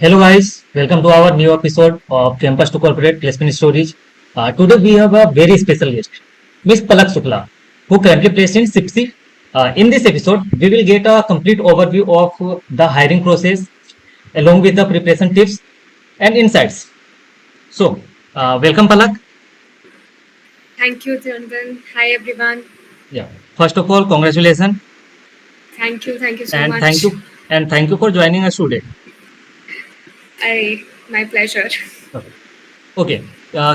Hello guys, welcome to our new episode of Campus to Corporate Placement Stories. Today we have a very special guest, Miss Palak Shukla, who currently plays in SIPSI. In this episode, we will get a complete overview of the hiring process along with the preparation tips and insights. Welcome Palak. Thank you, Chandan. Hi, everyone. Yeah. First of all, congratulations Thank you so and thank much. you and thank you for joining us today. My pleasure. Okay.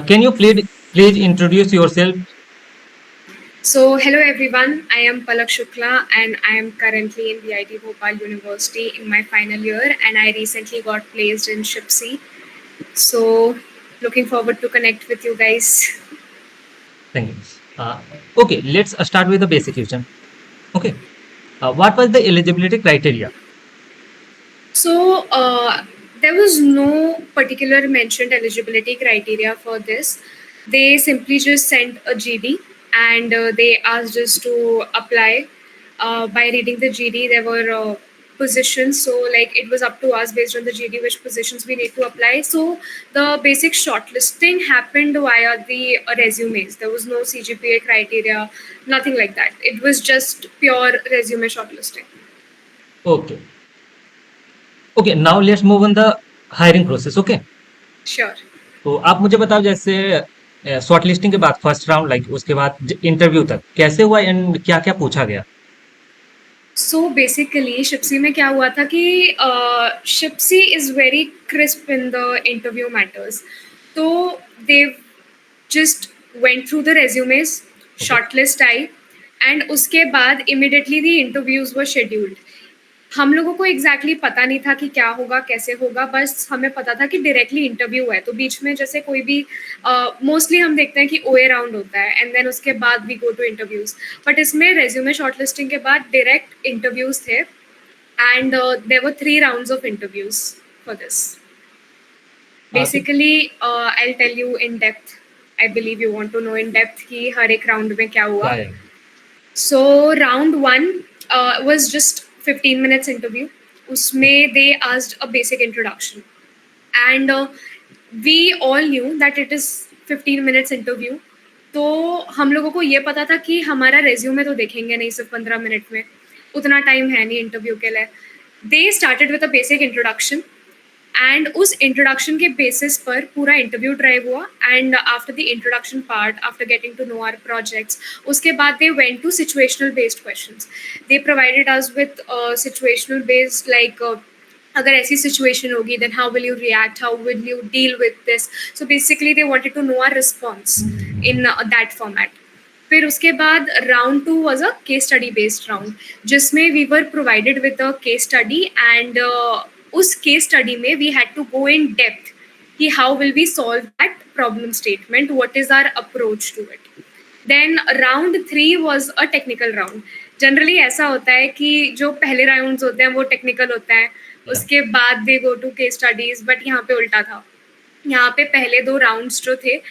Can you please introduce yourself? So, hello, everyone. I am Palak Shukla, and I am currently in VIT Bhopal University in my final year, and I recently got placed in SHIPSI. So, looking forward to connect with you guys. Thank you. Let's start with the basic question. Okay. What was the eligibility criteria? So, there was no particular mentioned eligibility criteria for this. They simply just sent a GD and they asked us to apply. By reading the GD, there were positions. So, like, it was up to us based on the GD which positions we need to apply. So, the basic shortlisting happened via the resumes. There was no CGPA criteria, nothing like that. It was just pure resume shortlisting. Okay. Okay. Now let's move on the hiring process. Okay. Sure. तो आप मुझे बताओ जैसे short listing के बाद first round like उसके बाद interview तक कैसे हुआ एंड क्या क्या पूछा गया? सो बेसिकली शिप्सी में क्या हुआ था कि Shipsy is very crisp in the interview matters. तो they just went through the resumes, okay. Shortlist I and उसके बाद immediately the interviews were scheduled. हम लोगों को एग्जैक्टली पता नहीं था कि क्या होगा कैसे होगा, बस हमें पता था कि डायरेक्टली इंटरव्यू है. तो बीच में जैसे कोई भी मोस्टली हम देखते हैं कि ओए राउंड होता है एंड देन उसके बाद we go to interviews. But इसमें रेज्यूमे शॉर्टलिस्टिंग के बाद डायरेक्ट इंटरव्यूज थे and there were 3 rounds of interviews for this. तो basically I tell you in depth. I believe you want to know in depth कि हर एक round में क्या क्या हुआ. है? So round one was just 15 minutes interview. उसमें they asked a basic introduction and we all knew that it is 15 minutes interview. तो हम लोगों को ये पता था कि हमारा रेज्यूमे तो देखेंगे नहीं सिर्फ 15 मिनट में, उतना टाइम है नहीं इंटरव्यू के लिए. They started with a basic introduction and उस इंट्रोडक्शन के बेसिस पर पूरा इंटरव्यू ड्राइव हुआ. And after the introduction part, after getting to know our projects, उसके बाद they went to situational based questions. They provided us with situational based like अगर ऐसी situation होगी then how will you react, how will you deal with this. So basically they wanted to know our response in that format. फिर उसके बाद round 2 was a case study based round जिसमें we were provided with a case study and उस case study में we had to go in depth कि how will we solve that problem statement, what is our approach to it. Then round 3 was a technical round. Generally ऐसा होता है कि जो पहले rounds होते हैं वो टेक्निकल होता है, उसके बाद they go to case studies. But यहाँ पे उल्टा था. यहाँ पे पहले 2 राउंड्स जो थे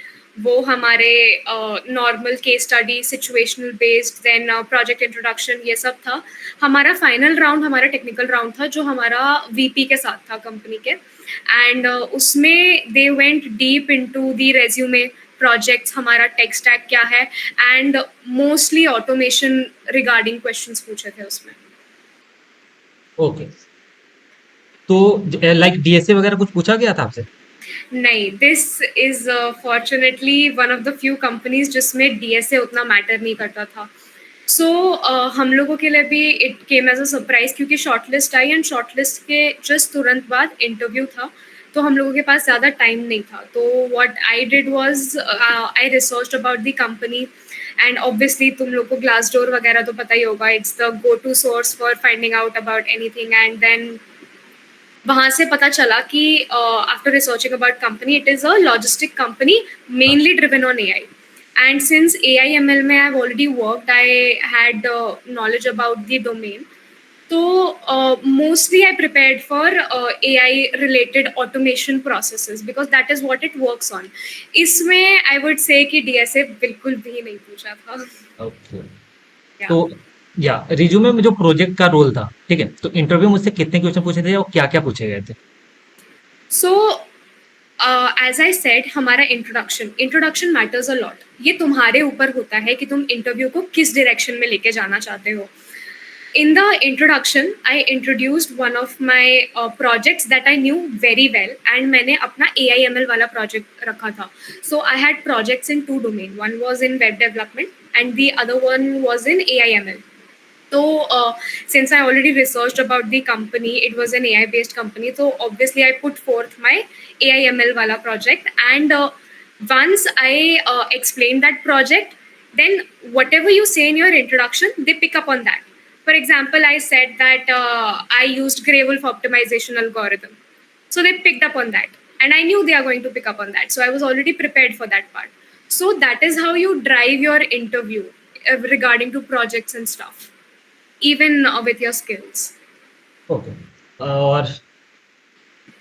वो हमारे normal case study, situational based, then project introduction, ये सब था. हमारा फाइनल राउंड हमारा टेक्निकल राउंड था जो हमारा वीपी के साथ था कंपनी के. एंड उसमें they went deep into the resume, projects, हमारा टेक स्टैक क्या है and mostly automation regarding questions पूछे थे उसमें. ओके. तो लाइक डीएसए वगैरह कुछ पूछा गया था आपसे? नहीं, this is fortunately one of the few companies जिसमें डीएसए उतना मैटर नहीं करता था. सो हम लोगों के लिए भी it came as a surprise क्योंकि शॉर्टलिस्ट आई एंड शॉर्टलिस्ट के जस्ट तुरंत बाद इंटरव्यू था. तो हम लोगों के पास ज़्यादा टाइम नहीं था. तो what I did was I researched about the company and obviously तुम लोग को ग्लास डोर वगैरह तो पता ही होगा. It's the go to source for finding out about anything. And then वहाँ से पता चला कि after researching about company, it is a logistic company mainly driven on AI. And since AIML में I have already worked, I had knowledge about the domain. तो mostly I prepared for AI related automation processes because that is what it works on. इसमें I would say कि DSA बिल्कुल भी नहीं पूछा था. Okay. Yeah. तो या रिज्यूमे में जो प्रोजेक्ट का रोल था, ठीक है, तो इंटरव्यू मुझसे कितने क्वेश्चन पूछे थे और क्या क्या पूछे गए थे? सो एज आई सेड, हमारा इंट्रोडक्शन मैटर्स अ लॉट. ये तुम्हारे ऊपर होता है कि तुम इंटरव्यू को किस डायरेक्शन में लेके जाना चाहते हो. In the introduction, I introduced one of my projects that I knew very well, and मैंने अपना AIML वाला project रखा था. So I had projects in two domains. One was in web development, and the other one was in AIML. So since I already researched about the company, it was an AI based company. So obviously I put forth my AIML wala project, and once I explained that project, then whatever you say in your introduction, they pick up on that. For example, I said that I used Grey Wolf optimization algorithm. So they picked up on that. And I knew they are going to pick up on that. So I was already prepared for that part. So that is how you drive your interview regarding to projects and stuff, even with your skills. Okay. और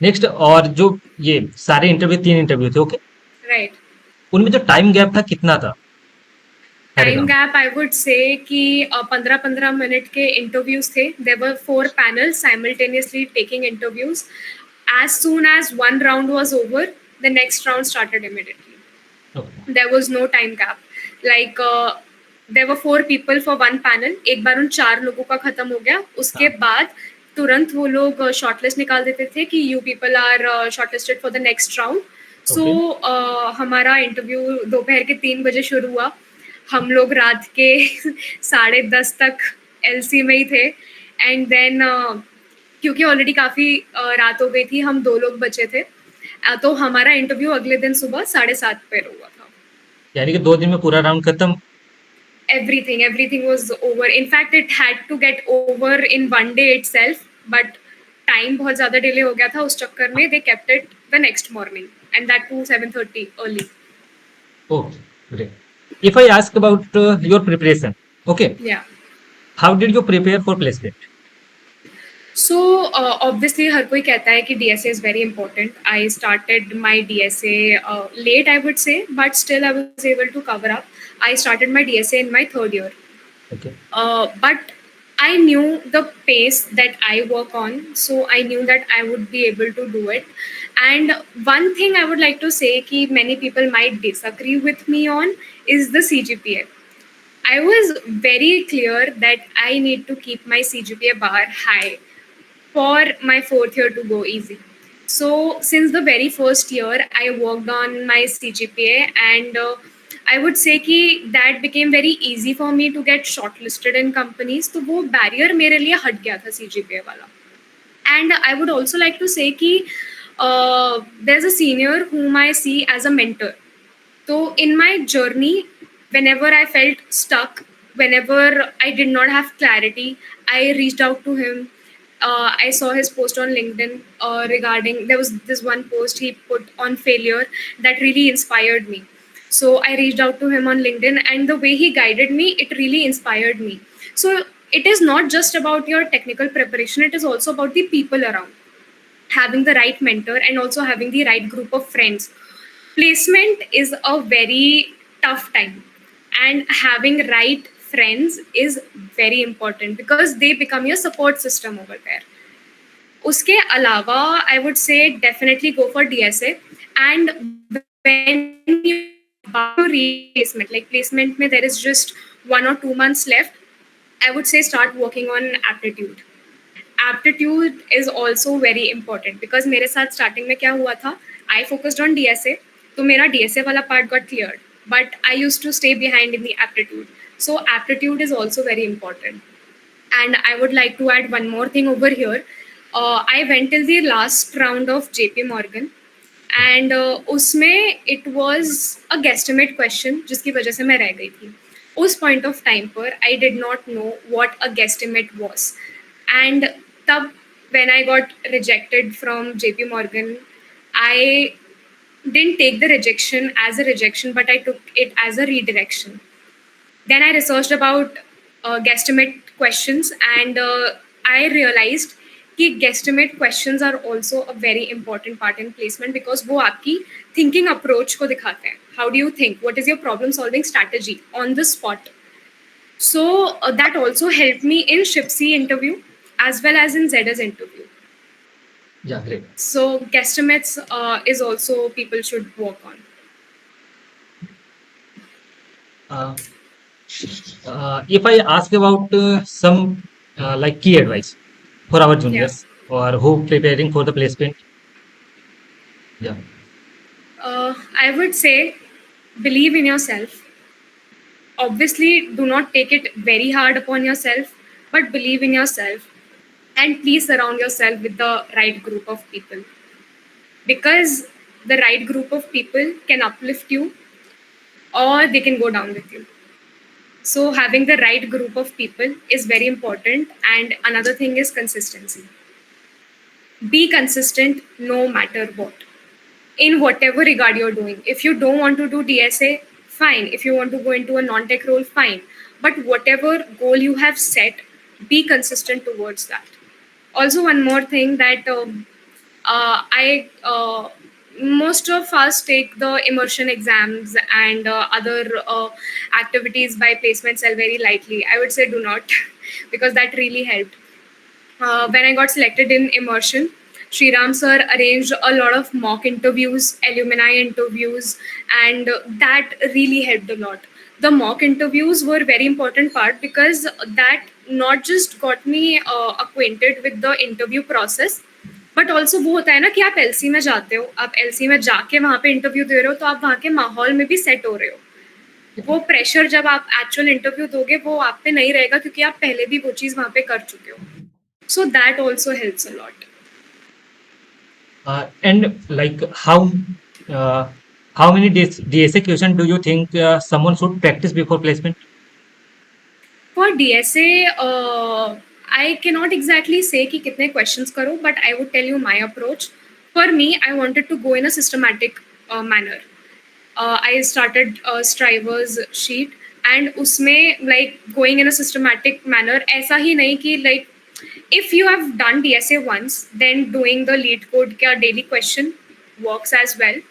next, और जो ये सारे interview 3 interview थे, okay? Right. उनमें जो time gap था कितना था? सारे टाइम का? गैप आई वुड से कि 15-15 मिनट के इंटरव्यूज थे. There were 4 panels simultaneously taking interviews. As soon as one round was over, the next round started immediately. Okay. There was no time gap. Like there were 4 people for one panel. एक बार उन 4 लोगों का खत्म हो गया, उसके हाँ। बाद तुरंत वो लोग शॉर्टलिस्ट निकाल देते थे कि you people are shortlisted for the next round. So okay. हमारा इंटरव्यू दोपहर के 3 बजे शुरू हुआ. हम लोग रात के 10:30 तक एलसी में ही थे. एंड देन क्योंकि ऑलरेडी काफ़ी रात हो गई थी, हम 2 लोग बचे थे. तो हमारा इंटरव्यू अगले दिन सुबह 7:30 पे हुआ था. यानी कि 2 दिन में पूरा राउंड खत्म? Everything was over. In fact, it had to get over in one day itself, but time बहुत ज़्यादा डिले हो गया था. उस चक्कर में they kept it the next morning, and that too 7:30 early. Okay, great. If I ask about your preparation, okay, Yeah. how did you prepare for placement? So obviously हर कोई कहता है कि DSA is very important. I started my DSA late, I would say, but still I was able to cover up. I started my DSA in my 3rd year. Okay. But I knew the pace that I work on, so I knew that I would be able to do it. And one thing I would like to say कि many people might disagree with me on is the CGPA. I was very clear that I need to keep my CGPA bar high for my 4th year to go easy. So since the very first year, I worked on my CGPA, and I would say कि that became very easy for me to get shortlisted in companies. तो वो barrier मेरे लिए हट गया था CGPA वाला. And I would also like to say कि there's a senior whom I see as a mentor. So in my journey, whenever I felt stuck, whenever I did not have clarity, I reached out to him. I saw his post on LinkedIn regarding, there was this one post he put on failure that really inspired me. So I reached out to him on LinkedIn, and the way he guided me, it really inspired me. So it is not just about your technical preparation, it is also about the people around. Having the right mentor and also having the right group of friends. Placement is a very tough time, and having right friends is very important because they become your support system over there. उसके अलावा I would say definitely go for DSA. And when you about to reach placement, like placement में there is just 1 or 2 months left, I would say start working on aptitude. Aptitude is also very important because मेरे साथ starting में क्या हुआ था, I focused on DSA, तो मेरा DSA वाला part got cleared, but I used to stay behind in the aptitude. So aptitude is also very important. And I would like to add one more thing over here. I went till the last round of JP Morgan, and उसमें it was a guesstimate question जिसकी वजह से मैं रह गई थी. उस point of time पर I did not know what a guesstimate was. And तब when I got rejected from JP Morgan, I didn't take the rejection as a rejection, but I took it as a redirection. Then I researched about guesstimate questions, and I realized कि guesstimate questions are also a very important part in placement because वो आपकी thinking approach को दिखाते हैं. How do you think? What is your problem solving strategy on the spot? So that also helped me in ShipC interview as well as in ZS interview. Yeah, great. So guesstimates is also people should work on. Uh, if I ask about some like key advice for our Yeah. juniors or who preparing for the placement, yeah, I would say believe in yourself. Obviously, do not take it very hard upon yourself, but believe in yourself. And please surround yourself with the right group of people, because the right group of people can uplift you or they can go down with you. So, having the right group of people is very important. And another thing is consistency. Be consistent no matter what, in whatever regard you're doing. If you don't want to do DSA, fine. If you want to go into a non tech role, fine. But whatever goal you have set, be consistent towards that. Also, one more thing that I most of us take the immersion exams and other activities by placement cell very lightly. I would say do not, because that really helped. When I got selected in immersion, Sriram sir arranged a lot of mock interviews, alumni interviews, and that really helped a lot. The mock interviews were very important part, because that not just got me acquainted with the interview process, but also वो होता है ना कि आप LC में जाते हो, आप एलसी में जाके वहाँ पे इंटरव्यू दे रहे हो, तो आप वहाँ के माहौल में भी सेट हो रहे हो. वो प्रेशर जब आप एक्चुअल इंटरव्यू दोगे वो आप पे नहीं रहेगा, क्योंकि आप पहले भी वो चीज़ वहाँ पे कर चुके हो. So that also helps a lot. and like uh, how many days DSA question do you think someone should practice before placement? For DSA, I cannot exactly say कि कितने questions करो, but I would tell you my approach. For me, I wanted to go in a systematic manner. I started Striver's sheet, and उसमें like going in a systematic manner. ऐसा ही नहीं कि like if you have done DSA once, then doing the lead code का daily question works as well.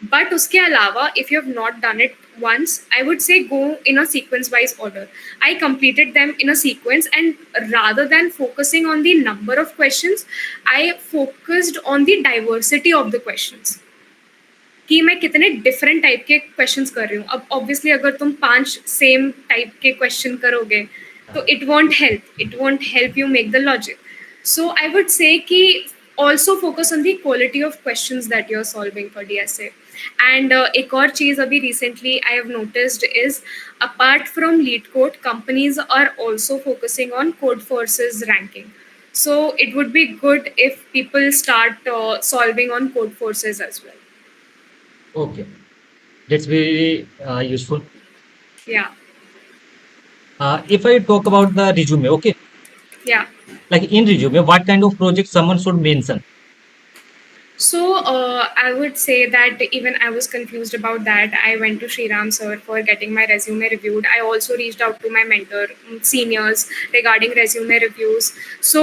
But उसके अलावा, if you have not done it once, I would say go in a sequence wise order. I completed them in a sequence, and rather than focusing on the number of questions, I focused on the diversity of the questions. कि मैं कितने different type के questions कर रही हूँ. अब obviously अगर तुम 5 सेम टाइप के क्वेश्चन करोगे तो it won't help you make the logic. So I would say कि also focus on the quality of questions that you're solving for DSA. And एक और चीज़ अभी recently I have noticed is, apart from lead code, companies are also focusing on Codeforce's ranking. So it would be good if people start solving on Codeforces as well. Okay, that's very useful. Yeah. If I talk about the resume, okay, Yeah. like in resume, what kind of project someone should mention? So I would say that even I was confused about that. I went to Sriram sir for getting my resume reviewed. I also reached out to my mentor, seniors, regarding resume reviews. So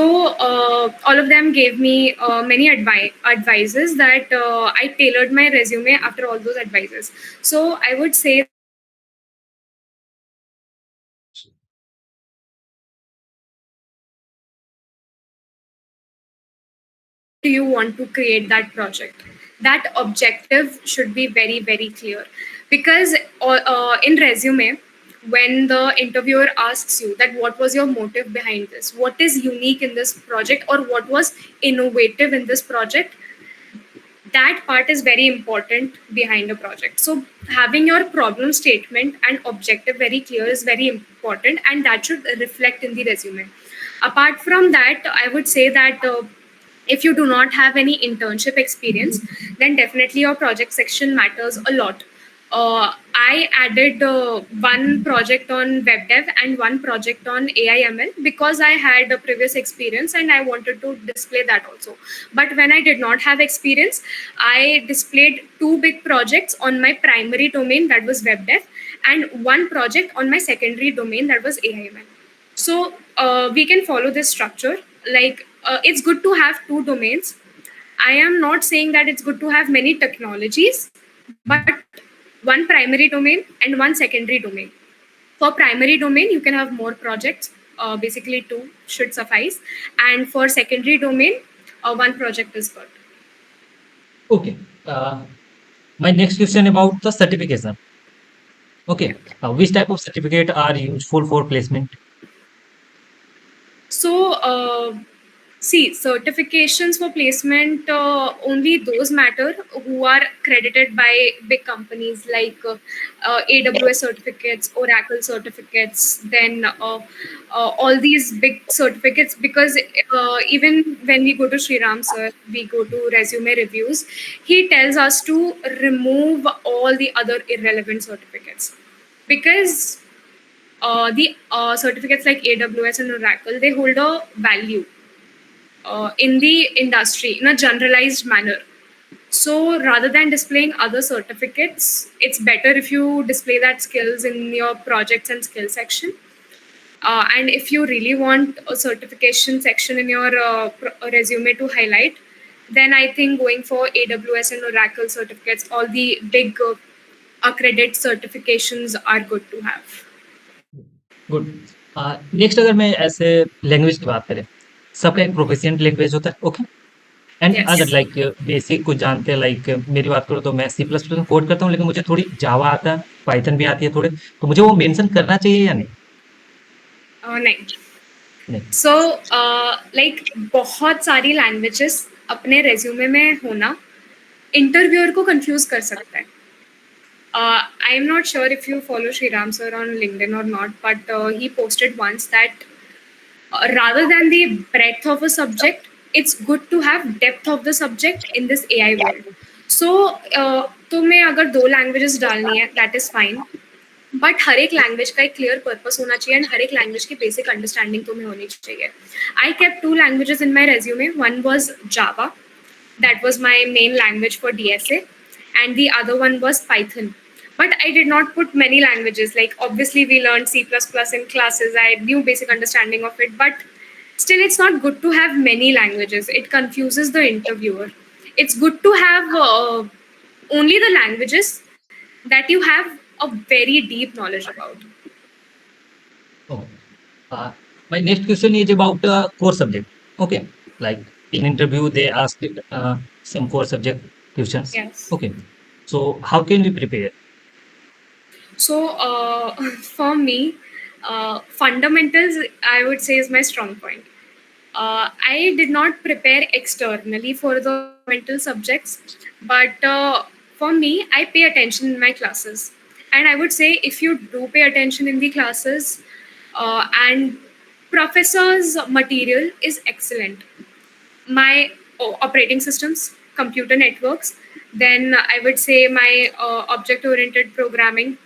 all of them gave me many advices that I tailored my resume after all those advices. So I would say you want to create that project. That objective should be very, very clear. Because in resume, when the interviewer asks you that what was your motive behind this, what is unique in this project, or what was innovative in this project, that part is very important behind a project. So having your problem statement and objective very clear is very important, and that should reflect in the resume. Apart from that, I would say that if you do not have any internship experience, then definitely your project section matters a lot. I added one project on web dev and one project on AIML, because I had a previous experience and I wanted to display that also. But when I did not have experience, I displayed two big projects on my primary domain, that was web dev, and one project on my secondary domain, that was AIML. So we can follow this structure. Like it's good to have two domains. I am not saying that it's good to have many technologies, but one primary domain and one secondary domain. For primary domain, you can have more projects. Basically, two should suffice. And for secondary domain, one project is good. Okay. My next question about the certification. Yeah. Okay. Which type of certificate are useful for placement? So, see, certifications for placement, only those matter who are credited by big companies like AWS certificates, Oracle certificates, then all these big certificates. Because even when we go to Sriram sir, we go to resume reviews, he tells us to remove all the other irrelevant certificates, because the certificates like AWS and Oracle, they hold a value in the industry in a generalized manner. So rather than displaying other certificates, it's better if you display that skills in your projects and skill section. And if you really want a certification section in your resume to highlight, then I think going for AWS and Oracle certificates, all the big accredited certifications are good to have. Good. Next अगर मैं ऐसे language की बात करें, सबका एक proficient language होता है, ओके। एंड अगर Yes. लाइक बेसिक कुछ जानते हैं, लाइक मेरी बात करो तो मैं सी प्लस प्लस में कोड करता हूँ, लेकिन मुझे थोड़ी जावा आता है, पाइथन भी आती है थोड़े, तो मुझे वो मेंशन करना चाहिए या नहीं? नहीं। नहीं। सो लाइक बहुत सारी लैंग्वेजेस अपने रेज्यूमे में होना इंटरव्यूअर को कंफ्यूज कर सकता है. I am not sure if you follow Sriram sir on LinkedIn or not, but he posted once that rather than the breadth of a subject, it's good to have depth of the subject in this AI world. So तुम्हें अगर 2 languages डालनी है, that is fine. But हर एक language का एक clear purpose होना चाहिए and हर एक लैंग्वेज की बेसिक अंडरस्टैंडिंग तुम्हें होनी चाहिए. I kept 2 languages in my resume. One was Java, that was my main language for DSA, and the other one was Python. But I did not put many languages. Like obviously we learned C++ in classes. I knew basic understanding of it, but still it's not good to have many languages. It confuses the interviewer. It's good to have only the languages that you have a very deep knowledge about. Oh. My next question is about core subject. Okay, like in interview they asked some core subject questions. Yes. Okay, so how can we prepare? So for me, fundamentals I would say is my strong point. I did not prepare externally for the mental subjects, but for me, I pay attention in my classes. And I would say if you do pay attention in the classes, and professor's material is excellent. My operating systems, computer networks, then I would say my object oriented programming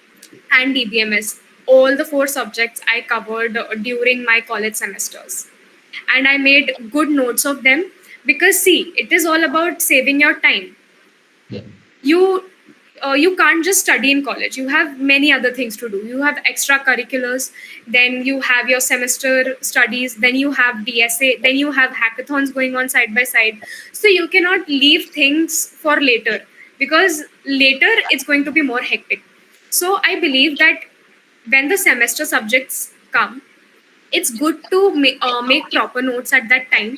and DBMS. All the 4 subjects I covered during my college semesters. And I made good notes of them, because see, it is all about saving your time. Yeah. You can't just study in college. You have many other things to do. You have extracurriculars, then you have your semester studies, then you have DSA, then you have hackathons going on side by side. So you cannot leave things for later, because later it's going to be more hectic. So I believe that when the semester subjects come, it's good to make proper notes at that time.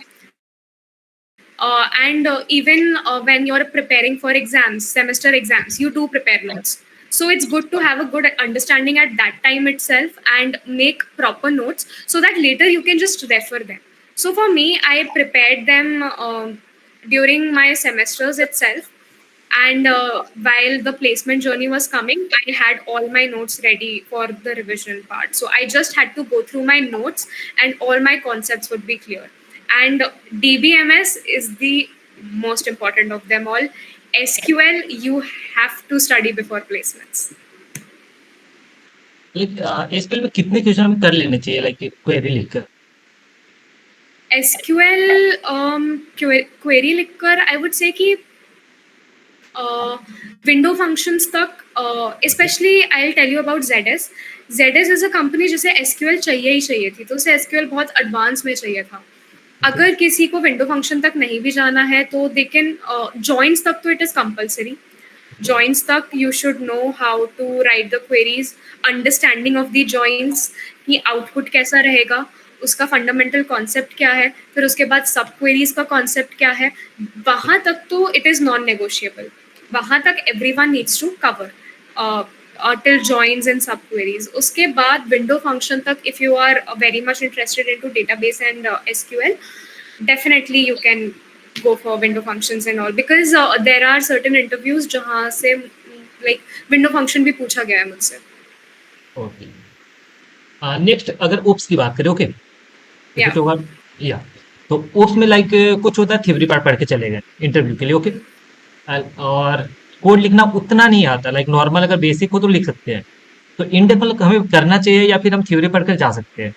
And even when you're preparing for exams, semester exams, you do prepare notes. So it's good to have a good understanding at that time itself and make proper notes, so that later you can just refer them. So for me, I prepared them during my semesters itself. And while the placement journey was coming, I had all my notes ready for the revision part. So I just had to go through my notes and all my concepts would be clear. And DBMS is the most important of them all. SQL, you have to study before placements. Like SQL में कितने question हमें कर लेने चाहिए, like query लिखकर? SQL query लिखकर I would say कि window functions तक, specially I will tell you about ZS. ZS is a company जिसे SQL चाहिए ही चाहिए थी, तो उसे SQL बहुत एडवांस में चाहिए था. अगर किसी को विंडो फंक्शन तक नहीं भी जाना है तो दे कैन जॉइंट्स तक, तो इट इज कंपल्सरी. जॉइंट्स तक you should know how to write the queries, understanding of the joints, कि आउटपुट कैसा रहेगा, उसका फंडामेंटल कॉन्सेप्ट क्या है, फिर उसके बाद सब क्वेरीज का कॉन्सेप्ट क्या है, वहाँ तक तो इट इज़ नॉन नेगोशिएबल. वहाँ तक everyone needs to cover till joins and subqueries. उसके बाद window function तक, if you are very much interested into database and SQL, definitely you can go for window functions and all, because there are certain interviews जहाँ से like window function भी पूछा गया है मुझसे. ओके. नेक्स्ट अगर oops की बात करें, ओके, Yeah. या तो ओप्स में लाइक कुछ होता है थ्योरी पार्ट पढ़ के चले गए इंटरव्यू के लिए, ओके, और कोड लिखना उतना नहीं आता, लाइक नॉर्मल अगर बेसिक हो तो लिख सकते हैं, तो इन डेप्थ हमें करना चाहिए या फिर हम थ्योरी पढ़कर जा सकते हैं?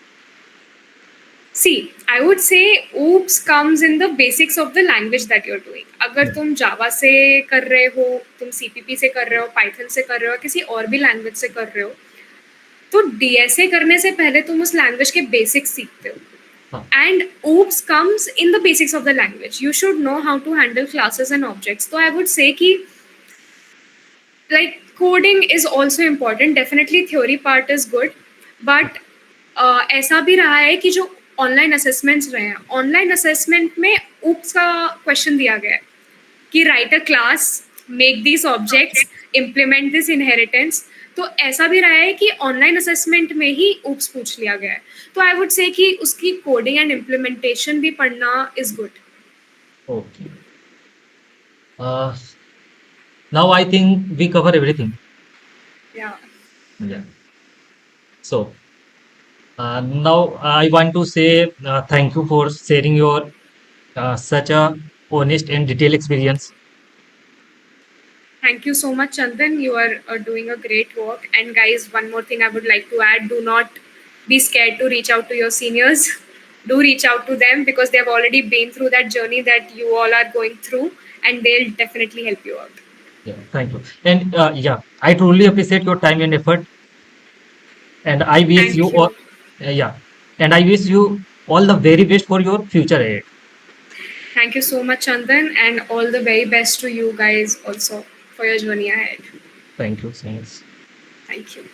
See, I would say OOPS comes in the basics of the language that you're doing. अगर तुम Java से कर रहे हो, तुम CPP से कर रहे हो, Python से कर रहे हो, किसी और भी लैंग्वेज से कर रहे हो, तो DSA करने से पहले तुम उस लैंग्वेज के बेसिक्स सीखते हो. And OOPS comes in the basics of the language. You should know how to handle classes and objects. So I would say कि like coding is also important. Definitely theory part is good, but ऐसा भी रहा है कि जो online assessments रहे हैं, online assessment में OOPS का क्वेश्चन दिया गया है कि right a class, make this objects, implement this inheritance. तो ऐसा भी रहा है कि ऑनलाइन असेसमेंट में ही OOPS पूछ लिया गया है. तो आई वुड से कि उसकी कोडिंग एंड इम्प्लीमेंटेशन भी पढ़ना is good. Okay. Now I think we cover everything. या Yeah. So now I want to say thank you for sharing your such a honest and detailed experience. Thank you so much, Chandan. You are doing a great work. And guys, one more thing I would like to add: do not be scared to reach out to your seniors. Do reach out to them because they have already been through that journey that you all are going through, and they'll definitely help you out. Yeah, thank you. And yeah, I truly appreciate your time and effort. And I wish Thank you you. all, yeah, and I wish you all the very best for your future ahead. Thank you so much, Chandan, and all the very best to you guys also for your journey ahead. Thank you so much. Thank you.